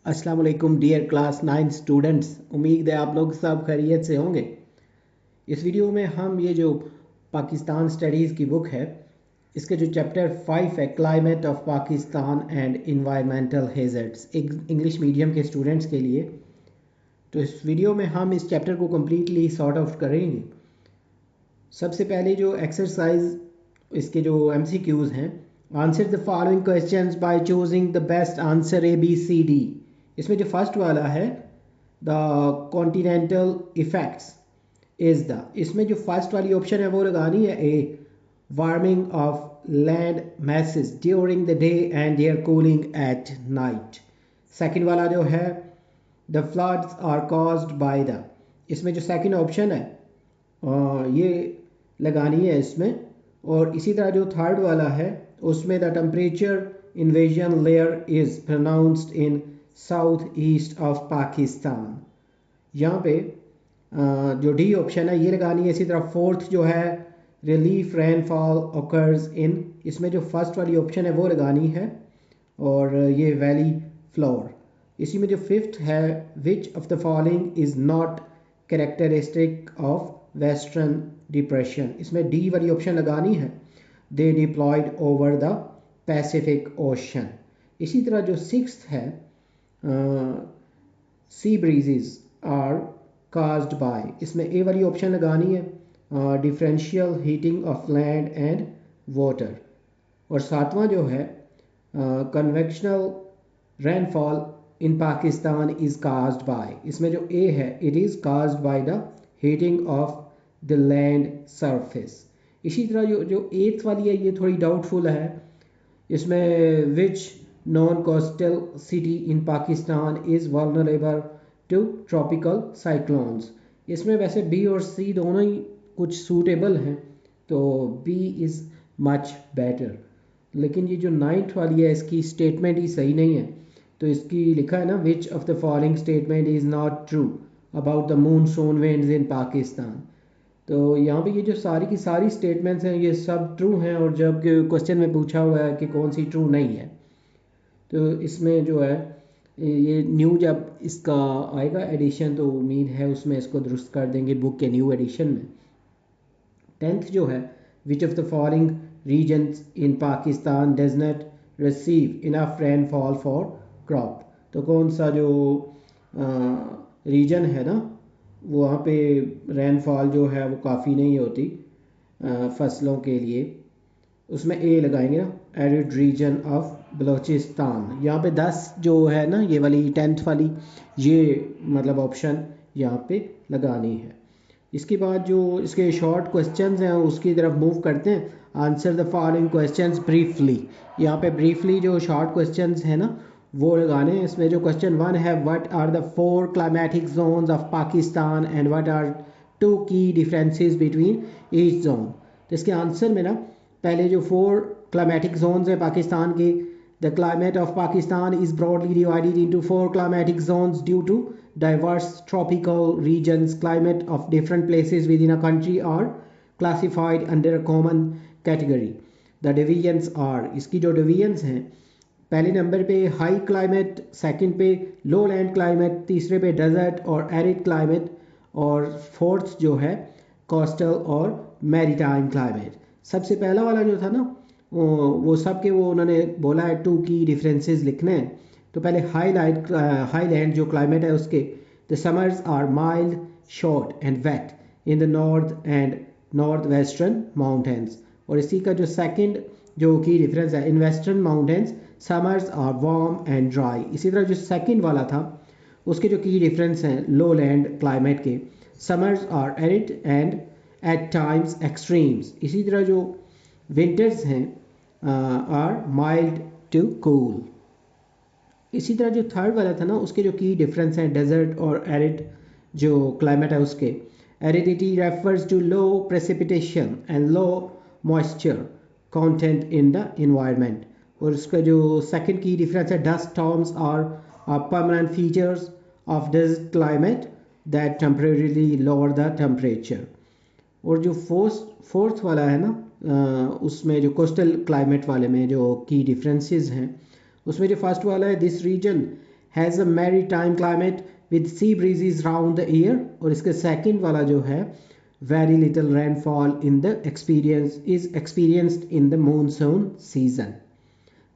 अस्सलाम वालेकुम dear class 9 students. उम्मीद है आप लोग सब खैरियत से होंगे। इस वीडियो में हम ये जो पाकिस्तान स्टडीज़ की बुक है इसके जो चैप्टर 5 है climate of Pakistan and environmental hazards English medium के स्टूडेंट्स के लिए, तो इस वीडियो में हम इस चैप्टर को कम्प्लीटली सॉर्ट आउट करेंगे। सबसे पहले जो एक्सरसाइज इसके जो MCQs हैं, answer the following questions by choosing the best answer ABCD। इसमें जो फर्स्ट वाला है the continental effects is the, इसमें जो फर्स्ट वाली ऑप्शन है वो लगानी है A, warming of land masses during the day and their cooling at night. Second वाला जो है the floods are caused by the, इसमें जो सेकंड ऑप्शन है ये लगानी है इसमें। और इसी तरह जो थर्ड वाला है उसमें the temperature invasion layer is pronounced in south east of Pakistan. यहाँ पे जो डी ऑप्शन है ये लगानी है। इसी तरह फोर्थ जो है रिलीफ रेनफॉल ऑकर्स इन, इसमें जो फर्स्ट वाली ऑप्शन है वो लगानी है और ये वैली फ्लोर। इसी में जो फिफ्थ है which of the following is not characteristic of western depression, इसमें डी वाली ऑप्शन लगानी है, they deployed over the Pacific Ocean. इसी तरह जो सिक्स्थ है sea breezes are caused by, इसमें ए वाली ऑप्शन लगानी है, differential heating of land and water. और सातवां जो है convectional rainfall in Pakistan is caused by, इसमें जो ए है it is caused by the heating of the land surface. इसी तरह जो एट्थ वाली है ये थोड़ी डाउटफुल है, इसमें which non coastal city in Pakistan is vulnerable to tropical cyclones. इसमें वैसे बी और सी दोनों ही कुछ सूटेबल हैं, तो बी इज़ मच बेटर। लेकिन ये जो नाइन्थ वाली है इसकी स्टेटमेंट ही सही नहीं है, तो इसकी लिखा है ना which of the following statement is not true about the monsoon winds in Pakistan. तो यहाँ पे ये जो सारी की सारी स्टेटमेंट्स हैं ये सब ट्रू हैं, और जब क्वेश्चन में पूछा हुआ है कि कौन सी ट्रू नहीं है, तो इसमें जो है ये न्यू जब इसका आएगा एडिशन तो उम्मीद है उसमें इसको दुरुस्त कर देंगे बुक के न्यू एडिशन में। टेंथ जो है which of the following regions in Pakistan does not receive enough rainfall for crop, तो कौन सा जो रीजन है ना वहाँ पे रेनफॉल जो है वो काफ़ी नहीं होती फसलों के लिए, उसमें ए लगाएंगे ना, एरिड रीजन ऑफ बलोचिस्तान। यहाँ पे 10 जो है ना ये वाली 10th वाली ये मतलब ऑप्शन यहाँ पे लगानी है। इसके बाद जो इसके शॉर्ट क्वेश्चंस हैं उसकी तरफ मूव करते हैं। Answer the following questions briefly, यहाँ पे ब्रीफली जो शॉर्ट क्वेश्चंस है ना वो लगाने हैं। इसमें जो क्वेश्चन 1 है what are the 4 climatic zones of Pakistan and what are 2 key differences between each zone. तो इसके आंसर में ना पहले जो 4 क्लाइमेटिक जोन्स हैं पाकिस्तान के, the climate of Pakistan is broadly divided into 4 climatic zones due to diverse tropical regions. Climate of different places within a country are classified under a common category. The divisions are, इसकी जो divisions हैं पहले number पे high climate, second पे लो land climate, तीसरे पे desert और arid climate, और फोर्थ जो है कोस्टल और मैरीटाइम क्लाइमेट। सबसे पहला वाला जो था ना वो सब के वो उन्होंने बोला है 2 की डिफरेंसेस लिखने हैं। तो पहले हाई लैंड जो क्लाइमेट है उसके, the summers are mild short and wet in the north and north western mountains. और इसी का जो सेकंड जो की डिफरेंस है, in western mountains summers are warm and dry. इसी तरह जो सेकंड वाला था उसके जो की डिफरेंस हैं लो लैंड क्लाइमेट के, summers are arid and at times extremes. इसी तरह जो विंटर्स हैं आर माइल्ड टू कूल। इसी तरह जो थर्ड वाला था ना उसके जो की डिफरेंस हैं डेजर्ट और एरिड जो क्लाइमेट है उसके, aridity refers to low precipitation and low moisture content in the environment. और उसका जो सेकंड की डिफरेंस है dust storms are permanent features of desert climate that temporarily lower the temperature. और जो फोर्थ वाला है ना उसमें जो कोस्टल क्लाइमेट वाले में जो की डिफरेंसेस हैं उसमें जो फर्स्ट वाला है this region has a maritime climate with sea breezes round the year. और इसके सेकंड वाला जो है very little rainfall in the experienced in the monsoon season.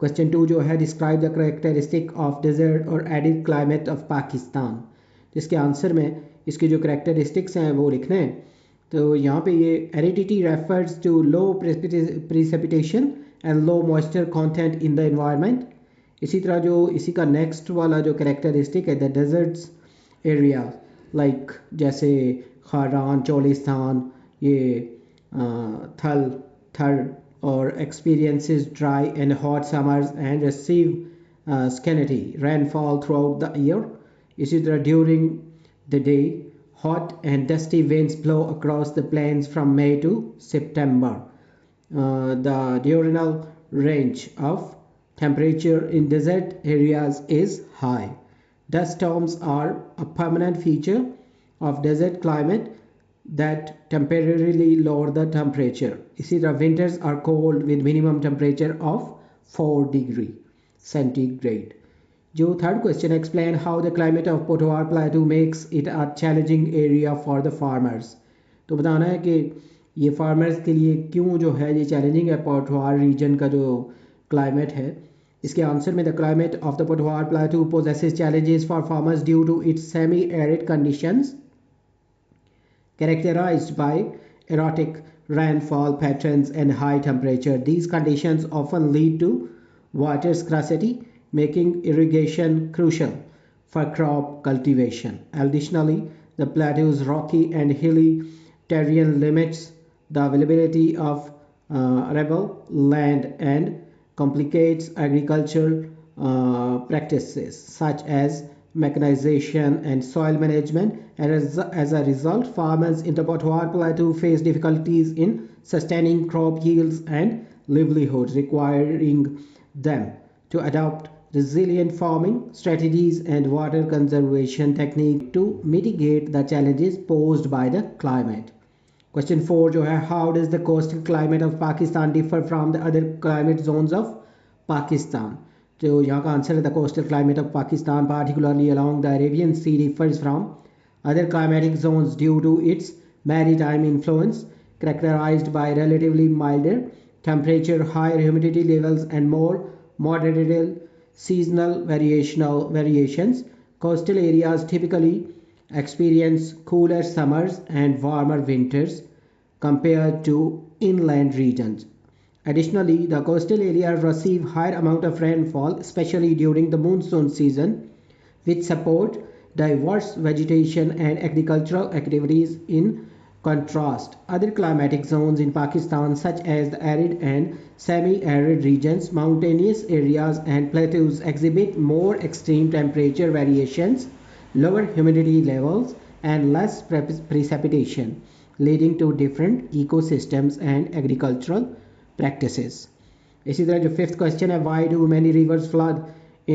Question 2 जो है describe the characteristic of desert और एरिड क्लाइमेट ऑफ पाकिस्तान। जिसके answer में इसके जो करेक्टरिस्टिक्स हैं वो लिखने हैं। तो यहाँ पे ये aridity refers to low precipitation and low moisture content in the environment. इसी तरह जो इसी का नेक्स्ट वाला जो करेक्टरिस्टिक है द डेजर्ट्स एरिया लाइक जैसे खारान चोलिस्तान ये थल थर or experiences dry and hot summers and receive scanty rainfall throughout the year. इसी तरह during the day, hot and dusty winds blow across the plains from May to September. The diurnal range of temperature in desert areas is high. Dust storms are a permanent feature of desert climate that temporarily lower the temperature. इसी तरह winters are cold with minimum temperature of 4 degree centigrade. जो third question explain how the climate of Pothwar प्लेटू makes it a challenging area for the farmers. तो बताना है कि ये farmers के लिए क्यों जो है ये चैलेंजिंग है पोठवार रीजन का जो क्लाइमेट है। इसके आंसर में the climate of the Pothwar plateau possesses challenges for farmers due to its semi arid conditions characterized by erratic rainfall patterns and high temperature. These conditions often lead to water scarcity, making irrigation crucial for crop cultivation. Additionally, the plateau's rocky and hilly terrain limits the availability of arable land and complicates agricultural practices such as mechanization and soil management. As a result, farmers in the Potwar Plateau face difficulties in sustaining crop yields and livelihoods, requiring them to adopt resilient farming strategies and water conservation techniques to mitigate the challenges posed by the climate. Question 4 जो है how does the coastal climate of Pakistan differ from the other climate zones of Pakistan? तो यहाँ का answer है the coastal climate of Pakistan particularly along the Arabian sea differs from other climatic zones due to its maritime influence, characterized by relatively milder temperature, higher humidity levels, and more moderate seasonal variations. Coastal areas typically experience cooler summers and warmer winters compared to inland regions. Additionally, the coastal areas receive higher amount of rainfall, especially during the monsoon season, which support diverse vegetation and agricultural activities. In contrast, other climatic zones in Pakistan such as the arid and semi-arid regions, mountainous areas and plateaus exhibit more extreme temperature variations, lower humidity levels and less precipitation, leading to different ecosystems and agricultural practices. इसी तरह जो fifth question है why do many rivers flood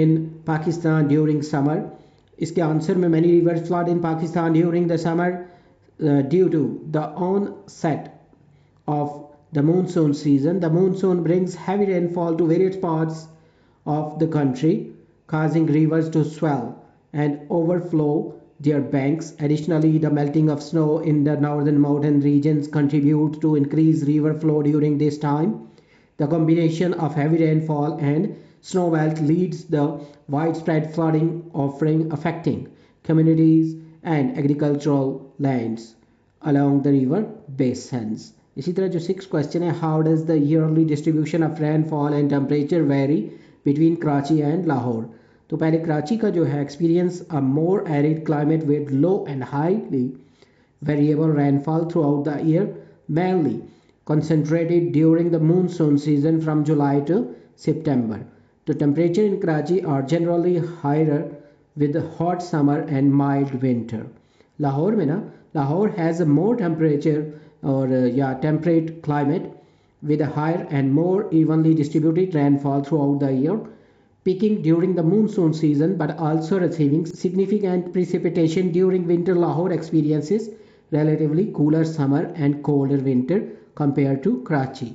in Pakistan during summer. इसके answer में many rivers flood in Pakistan during the summer due to the onset of the monsoon season. The monsoon brings heavy rainfall to various parts of the country, causing rivers to swell and overflow their banks. Additionally, the melting of snow in the northern mountain regions contributes to increased river flow during this time. The combination of heavy rainfall and snowmelt leads the widespread flooding affecting communities and agricultural lands along the river basins. इसी तरह जो six question है how does the yearly distribution of rainfall and temperature vary between Karachi and Lahore. तो पहले कराची का जो है experience a more arid climate with low and highly variable rainfall through out the year mainly concentrated during the monsoon season from July to September. The temperature in Karachi are generally higher with a hot summer and mild winter. Lahore में ना Lahore has a more temperature or temperate climate with a higher and more evenly distributed rainfall throughout the year, peaking during the monsoon season but also receiving significant precipitation during winter. Lahore experiences relatively cooler summer and colder winter compared to Karachi.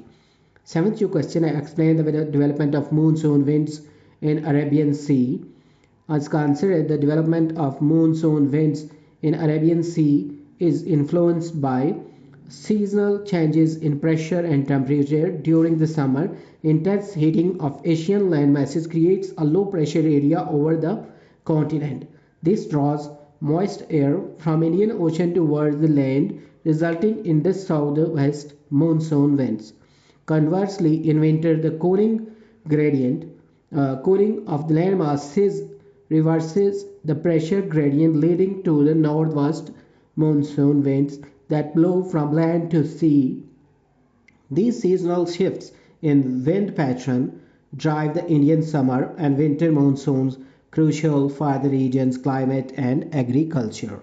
Seventh question I explain the development of monsoon winds in Arabian Sea. इसका answer है the development of monsoon winds in Arabian Sea is influenced by seasonal changes in pressure and temperature during the summer. Intense heating of Asian land masses creates a low pressure area over the continent. This draws moist air from Indian Ocean towards the land, resulting in the southwest monsoon winds. Conversely, in winter, the cooling of the land masses reverses the pressure gradient, leading to the northwest monsoon winds that blow from land to sea. These seasonal shifts in wind pattern drive the Indian summer and winter monsoons, crucial for the region's climate and agriculture.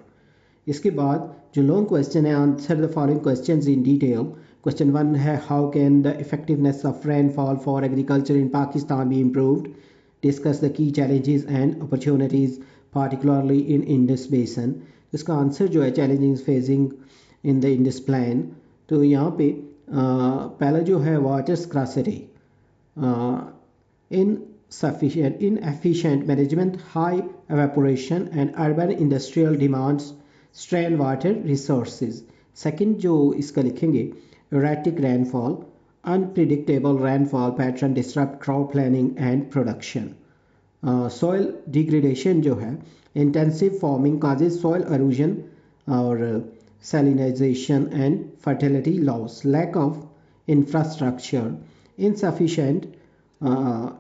इसके बाद जो long question है, answer the following questions in detail. Question 1 है how can the effectiveness of rainfall for agriculture in Pakistan be improved. Discuss the key challenges and opportunities particularly in Indus बेसन. इसका answer जो है challenges facing in the Indus plan. तो यहाँ पे पहला जो है water scarcity, inefficient management, high evaporation and urban industrial demands strain water resources. Second जो इसका लिखेंगे erratic rainfall, unpredictable rainfall pattern disrupt crop planning and production. Soil degradation जो है intensive farming causes soil erosion और salinization and fertility loss. Lack of infrastructure, insufficient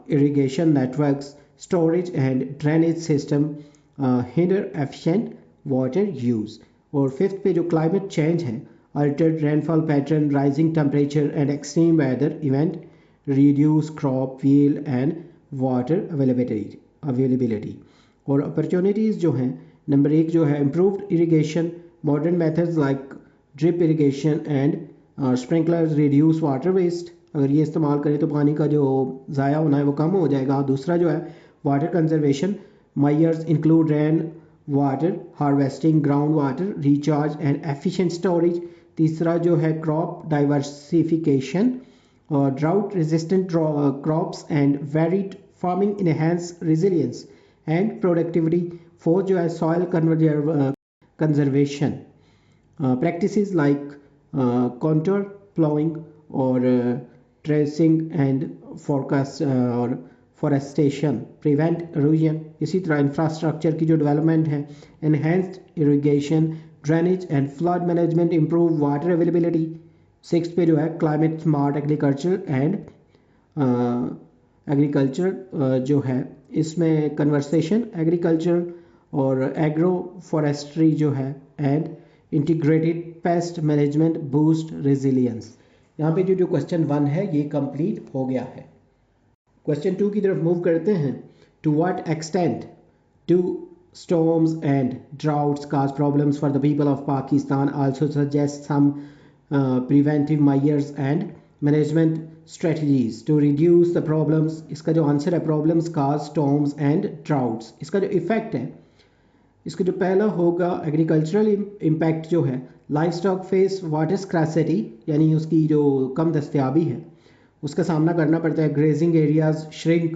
irrigation networks, storage and drainage system hinder efficient water use. और fifth पे जो climate change है altered rainfall pattern, rising temperature and extreme weather event reduce crop yield and water availability. और opportunities जो हैं, number 1 जो है improved irrigation, modern methods like drip irrigation and sprinklers reduce water waste. अगर ये इस्तेमाल करें तो पानी का जो ज़ाया होना है वो कम हो जाएगा. दूसरा जो है water conservation, measures include rain water harvesting, ground water recharge and efficient storage. तीसरा जो है क्रॉप डाइवर्सिफिकेशन और drought resistant crops and varied farming enhance resilience and productivity. Fourth जो है soil conservation practices like contour plowing or tracing and forecast or forestation prevent erosion. इसी तरह infrastructure की जो डेवलपमेंट है, enhanced irrigation, drainage and flood management improve water availability. Six पे जो है climate smart agriculture and agriculture जो है इसमें कन्वर्सेशन एग्रीकल्चर और एग्रो फॉरेस्ट्री जो है and integrated pest management boost resilience. यहाँ पे जो क्वेश्चन 1 है ये कंप्लीट हो गया है. क्वेश्चन 2 की तरफ मूव करते हैं. To what extent do storms and droughts cause problems for the people of Pakistan? Also suggest some preventive measures and management strategies to reduce the problems. इसका जो आंसर है problems cause storms and droughts. इसका जो effect है, इसका जो पहला होगा एग्रीकल्चरल इम्पैक्ट जो है लाइफ स्टॉक फेस वाटर स्क्रैसिटी, यानी उसकी जो कम दस्तियाबी है उसका सामना करना पड़ता है. ग्रेजिंग एरियाज श्रिंक,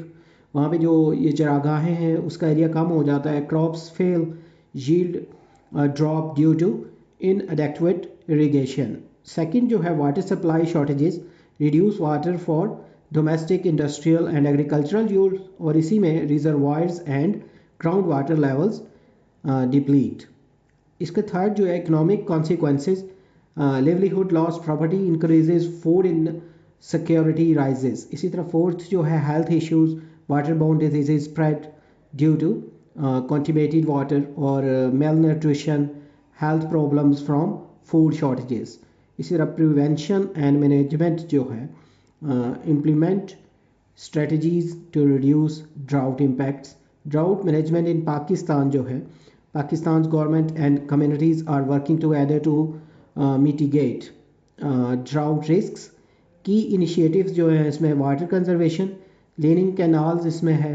वहाँ पे जो ये चरागाहें हैं उसका एरिया कम हो जाता है. Crops fail, yield drop due to inadequate irrigation. Second जो है water supply shortages reduce water for domestic industrial and agricultural use, और इसी में reservoirs and ground water levels deplete. इसका थर्ड जो है economic consequences, livelihood loss, property increases, food in security rises. इसी तरह फोर्थ जो है health issues, water borne diseases spread due to contaminated water और malnutrition, health problems from food shortages. इसी तरह प्रिवेंशन एंड मैनेजमेंट जो है implement strategies to reduce drought impacts. Drought management in Pakistan जो है Pakistan's government and communities are working together to mitigate drought risks. की initiatives जो है इसमें वाटर कंजर्वेशन, लेनिंग कैनाल्स इसमें है,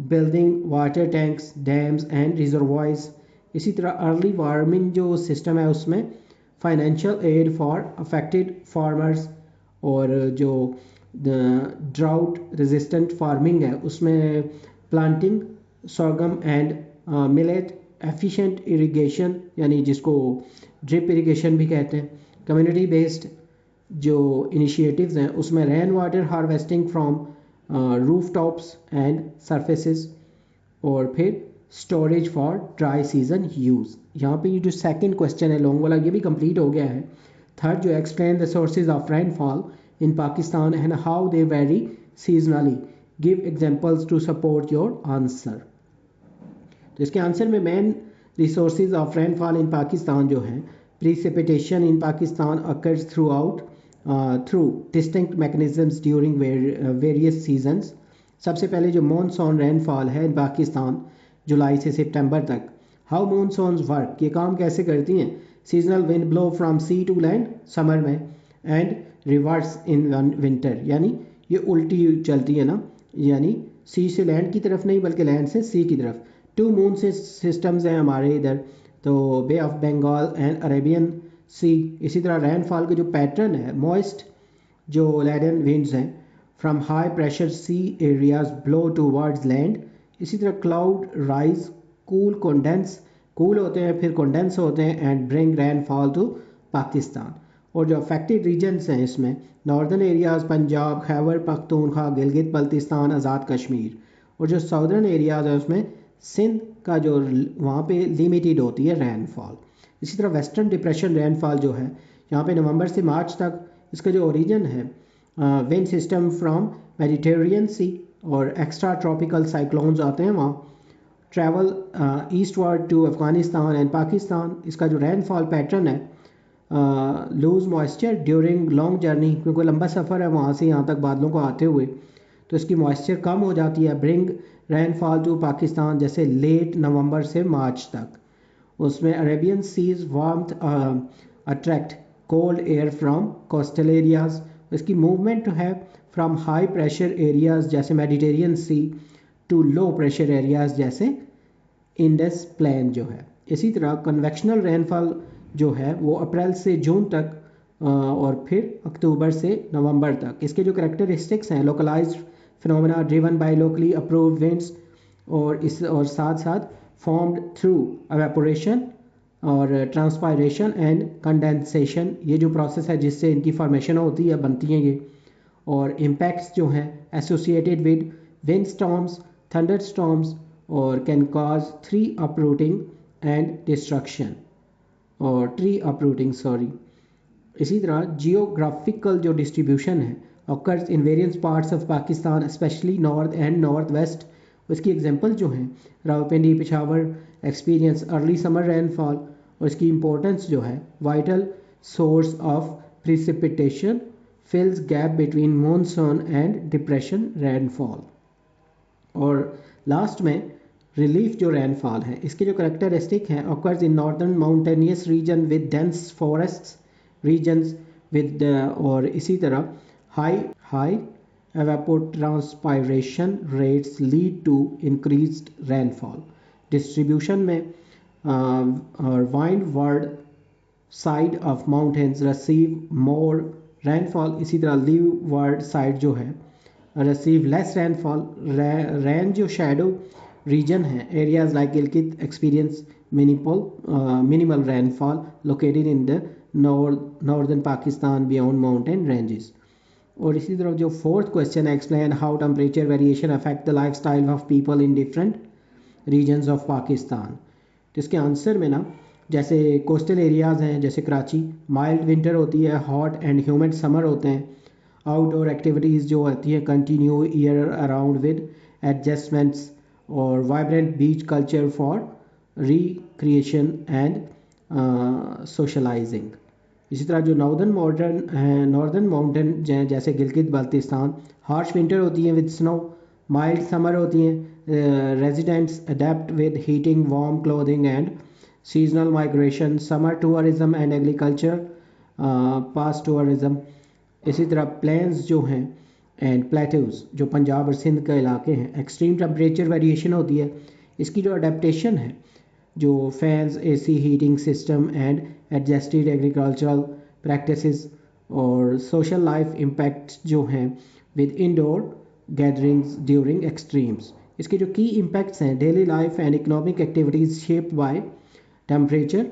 building water tanks, dams and reservoirs. इसी तरह अर्ली वार्मिंग जो सिस्टम है उसमें financial aid for affected farmers, और जो ड्राउट रेजिस्टेंट फार्मिंग है उसमें planting sorghum and millet, efficient irrigation यानी जिसको ड्रिप इरिगेशन भी कहते हैं, कम्युनिटी बेस्ड जो इनिशिएटिव्स हैं उसमें rain water harvesting from roof tops and surfaces, और फिर storage for dry season use. यहाँ पे ये जो सेकंड क्वेश्चन है लॉन्ग वाला ये भी कंप्लीट हो गया है। थर्ड जो explain the sources of rainfall in Pakistan and how they vary seasonally, give examples to support your answer. तो इसके आंसर में main resources of rainfall in Pakistan जो है, precipitation in Pakistan occurs throughout through distinct mechanisms during various seasons. सबसे पहले जो monsoon rainfall है इन पाकिस्तान जुलाई से सितंबर तक। हाउ मॉनसून्स वर्क, ये काम कैसे करती हैं। Seasonal wind blow from sea to land summer में, एंड रिवर्स इन विंटर, यानी ये उल्टी चलती है ना, यानी सी से लैंड की तरफ नहीं बल्कि लैंड से सी की तरफ। टू मून से सिस्टम्स हैं हमारे इधर, तो bay of Bengal and Arabian sea. इसी तरह रेनफॉल का जो पैटर्न है, मॉइस्ट जो लैडन विंड्स हैं from high pressure sea areas blow towards land. इसी तरह cloud rise, cool condense, cool होते हैं फिर कंडेंस होते हैं and bring rainfall to Pakistan. और जो अफेक्टेड रीजन्स हैं इसमें नॉर्दर्न एरियाज पंजाब, खैबर पख्तूनख्वा, गिलगित बल्तिस्तान, आज़ाद कश्मीर, और जो साउदर्न एरियाज है उसमें सिंध का जो वहाँ पे लिमिटेड होती है रेनफॉल। इसी तरह वेस्टर्न डिप्रेशन रेनफॉल जो है यहाँ पे नवंबर से मार्च तक, इसका जो ओरिजिन है wind system from Mediterranean sea, और एक्स्ट्रा ट्रॉपिकल साइक्लोन्स आते हैं वहाँ, travel eastward to Afghanistan and Pakistan. इसका जो रेनफॉल पैटर्न है, lose moisture during long journey, क्योंकि लंबा सफ़र है वहाँ से यहाँ तक बादलों को आते हुए, तो इसकी मॉइस्चर कम हो जाती है। ब्रिंग रेनफॉल टू पाकिस्तान, जैसे लेट नवंबर से मार्च तक। उसमें Arabian seas warmth attract cold air from coastal areas. इसकी मूवमेंट है फ्रॉम हाई प्रेशर एरियाज जैसे Mediterranean sea to low pressure areas जैसे इंडस प्लेन जो है। इसी तरह कन्वेक्शनल रेनफॉल जो है वो अप्रैल से जून तक और फिर अक्टूबर से नवंबर तक। इसके जो करेक्टरिस्टिक्स हैं, localised phenomena driven by locally approved winds, और साथ साथ फॉर्म्ड थ्रू एवेपोरेशन और ट्रांसपायरेशन एंड कंडेंसेशन, ये जो प्रोसेस है जिससे इनकी फॉर्मेशन होती है, बनती हैं ये। और इम्पैक्ट्स जो हैं associated with wind storms, thunder storms, और can cause three uprooting and destruction, और ट्री अपरूटिंग सॉरी। इसी तरह जियोग्राफिकल जो डिस्ट्रीब्यूशन है occurs in various parts of Pakistan especially north and north west. उसकी एग्जांपल जो हैं Rawalpindi, Peshawar experience early summer rainfall, और इसकी इम्पोर्टेंस जो है vital source of precipitation, fills gap between monsoon and depression rainfall. और लास्ट में रिलीफ जो रेनफॉल है, इसके जो करेक्टरिस्टिक हैं occurs in northern mountainous region with dense forests regions with, और इसी तरह high high evapotranspiration rates lead to increased rainfall. Distribution में और windward side of mountains receive more rainfall। इसी तरह leeward side जो है receive less rainfall। रेन जो शेडो रीजन है areas like Gilgit experience minimal rainfall located in the northern Pakistan beyond mountain ranges। और इसी तरह जो फोर्थ क्वेश्चन है explain how temperature variation affect the life style of people in different regions of Pakistan. तो इसके answer में ना, जैसे कोस्टल एरियाज़ हैं जैसे कराची, माइल्ड विंटर होती है, हॉट एंड ह्यूमिड समर होते हैं। आउटडोर एक्टिविटीज़ जो होती है continue year around with adjustments, और vibrant beach culture for recreation and socialising. इसी तरह जो नॉर्दर्न माउंटेन जैसे गिलगित बाल्टिस्तान, हार्श विंटर होती है विद स्नो, माइल्ड समर होती हैं, residents adapt with heating warm clothing and seasonal migration, summer tourism and agriculture, pass tourism. इसी तरह प्लेन्स जो हैं एंड प्लेटूज जो पंजाब और सिंध के इलाके हैं, एक्सट्रीम टेम्परेचर वेरिएशन होती है। इसकी जो अडेप्टेशन है, जो fans, AC, heating system and adjusted agricultural practices, और सोशल लाइफ इम्पैक्ट जो हैं with indoor gatherings during extremes. इसके जो की इम्पैक्ट्स हैं, daily life and economic activities shaped by temperature,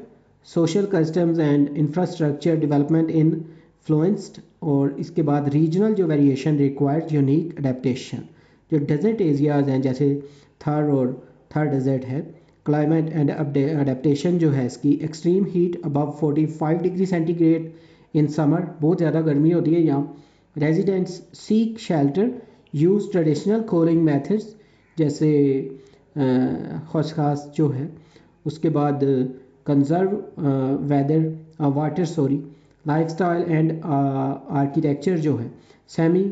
social customs and infrastructure development influenced, और इसके बाद रीजनल जो वेरिएशन रिक्वायर्ड यूनिक अडेप्टेशन। जो डेजर्ट एरियाज़ हैं जैसे थर और थर डेजर्ट है, क्लाइमेट एंड अडेप्टेशन जो है इसकी, extreme heat above 45 degree centigrade in summer, बहुत ज़्यादा गर्मी होती है यहाँ। Residents seek shelter, use traditional cooling methods जैसे खुशखास जो है। उसके बाद conserve weather water lifestyle and architecture जो है, semi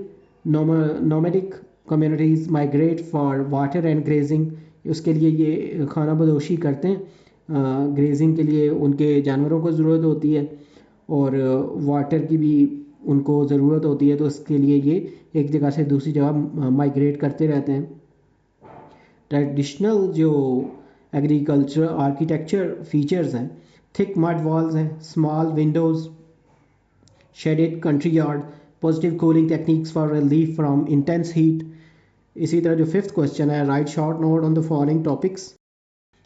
nomadic communities migrate for water and grazing, उसके लिए ये खाना बदोशी करते हैं। ग्रेजिंग के लिए उनके जानवरों को ज़रूरत होती है और वाटर की भी उनको ज़रूरत होती है, तो उसके लिए ये एक जगह से दूसरी जगह माइग्रेट करते रहते हैं। ट्रेडिशनल जो एग्रीकल्चर आर्किटेक्चर फीचर्स हैं, थिक मड वॉल्स हैं, small Windows, shaded country yard, positive cooling techniques for relief from intense heat. इसी तरह जो फिफ्थ क्वेश्चन है, right short note on the following topics.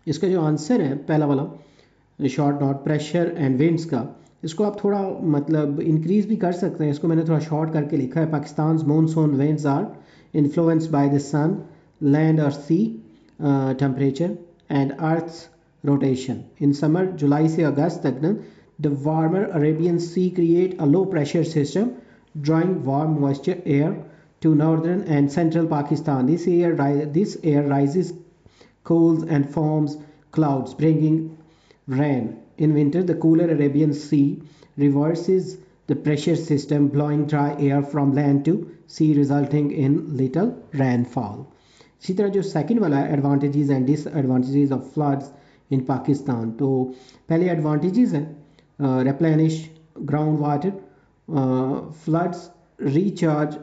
इसका जो आंसर है पहला वाला short note pressure and winds का, इसको आप थोड़ा मतलब इंक्रीज भी कर सकते हैं, इसको मैंने थोड़ा शॉर्ट करके लिखा है। Pakistan monsoon winds are influenced by the sun, land और sea temperature and earth's rotation. In summer जुलाई से अगस्त तक the warmer Arabian Sea create a low pressure system drawing warm moisture air to northern and central Pakistan. This air rises, cools and forms clouds bringing rain. In winter the cooler Arabian Sea reverses the pressure system blowing dry air from land to sea resulting in little rainfall. इसी तरह जो second वाला है, advantages and disadvantages of floods इन पाकिस्तान, तो पहले advantages हैं, replenish groundwater, floods recharge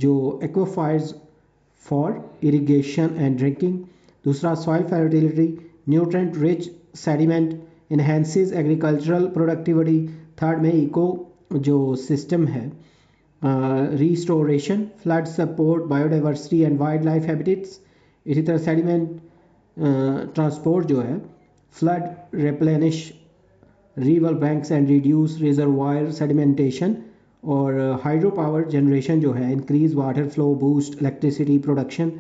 जो aquifers for irrigation and drinking। दूसरा soil fertility, nutrient rich sediment enhances agricultural productivity। Third में इको जो सिस्टम है, restoration, flood support biodiversity and wildlife habitats। इसी तरह sediment transport जो है, flood replenish river banks and reduce reservoir sedimentation, और hydro power generation जो है, increase water flow, boost electricity production.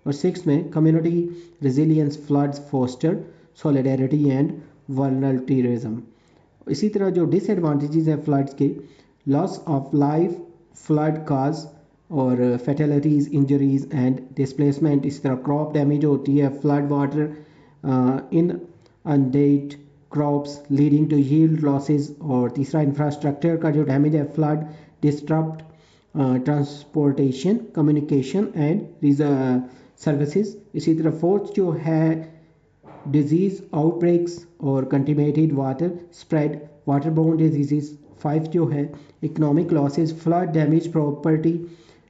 और सिक्स में community resilience, floods foster solidarity and vulneratism. इसी तरह जो डिसएडवांटेजेस हैं फ्लड्स के, loss of life, flood cause और फैटेलिटीज़, इंजरीज एंड डिस्प्लेसमेंट। इसी तरह क्रॉप डैमेज होती है, flood water in inundate crops leading to yield losses. और तीसरा इंफ्रास्ट्रक्चर का जो डैमेज है, flood disturbed transportation, communication and services. इसी तरह फोर्थ जो है, डिजीज आउटब्रेक्स और contaminated water spread, water borne diseases. Five जो है, economic losses, flood damage property,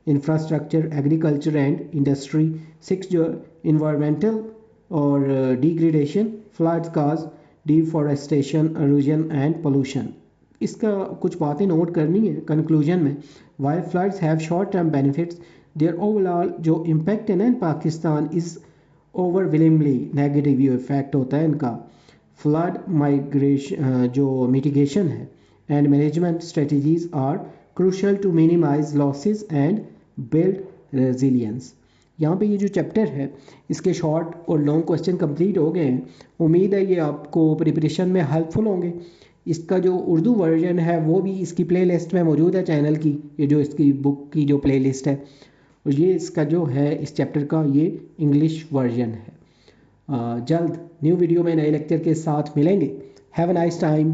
infrastructure, agriculture and industry. Six जो इन्वायरमेंटल और degradation, floods cause deforestation, erosion and pollution. इसका कुछ बातें नोट करनी है कंक्लूजन में। While floods have short term benefits, their overall जो इम्पैक्ट है ना in Pakistan is overwhelmingly negative, ये इफेक्ट होता है इनका। फ्लड माइग्रेशन जो मिटिगेशन है and management strategies are crucial to minimise losses and build resilience. यहाँ पे ये जो चैप्टर है इसके शॉर्ट और लॉन्ग क्वेश्चन कंप्लीट हो गए हैं। उम्मीद है ये आपको प्रिपरेशन में हेल्पफुल होंगे। इसका जो उर्दू वर्जन है वो भी इसकी प्लेलिस्ट में मौजूद है चैनल की, ये जो इसकी बुक की जो प्लेलिस्ट है, और ये इसका जो है इस चैप्टर का ये इंग्लिश वर्जन है। जल्द न्यू वीडियो में नए लेक्चर के साथ मिलेंगे। Have a nice time.